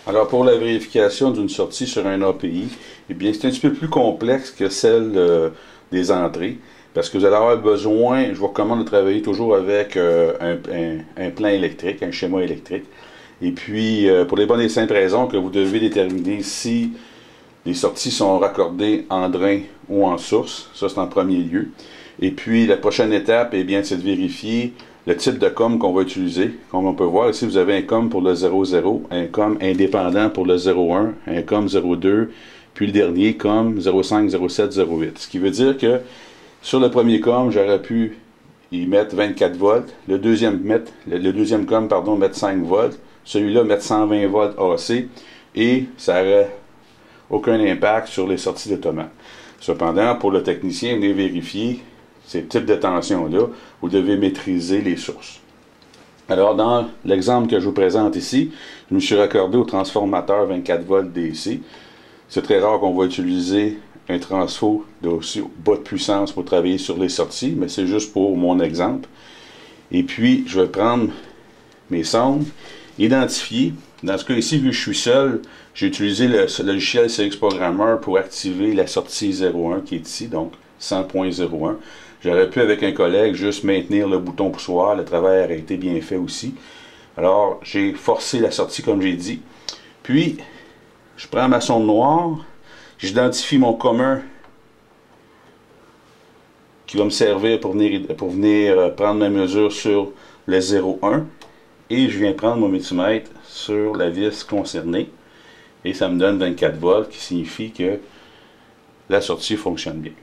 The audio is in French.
Alors pour la vérification d'une sortie sur un API, eh bien c'est un petit peu plus complexe que celle des entrées, parce que vous allez avoir besoin, je vous recommande de travailler toujours avec un plan électrique, un schéma électrique. Et puis pour les bonnes et simples raisons que vous devez déterminer si les sorties sont raccordées en drain ou en source, ça c'est en premier lieu. Et puis la prochaine étape, eh bien, c'est de vérifier le type de com qu'on va utiliser. Comme on peut voir ici, vous avez un com pour le 00, un com indépendant pour le 01, un com 02, puis le dernier com 05, 07, 08. Ce qui veut dire que sur le premier com, j'aurais pu y mettre 24 volts, le deuxième com, mettre 5 volts, celui-là mettre 120 volts AC, et ça n'aurait aucun impact sur les sorties d'automate. Cependant, pour le technicien, venez vérifier ces types de tensions-là, vous devez maîtriser les sources. Alors, dans l'exemple que je vous présente ici, je me suis raccordé au transformateur 24 volts DC. C'est très rare qu'on va utiliser un transfo d'aussi bas de puissance pour travailler sur les sorties, mais c'est juste pour mon exemple. Et puis, je vais prendre mes sondes, identifier. Dans ce cas ici, vu que je suis seul, j'ai utilisé le logiciel CX Programmer pour activer la sortie 01 qui est ici, donc 100.01. J'aurais pu, avec un collègue, juste maintenir le bouton poussoir. Le travail a été bien fait aussi. Alors, j'ai forcé la sortie, comme j'ai dit. Puis, je prends ma sonde noire. J'identifie mon commun qui va me servir pour venir prendre ma mesure sur le 0,1. Et je viens prendre mon multimètre sur la vis concernée. Et ça me donne 24 volts, qui signifie que la sortie fonctionne bien.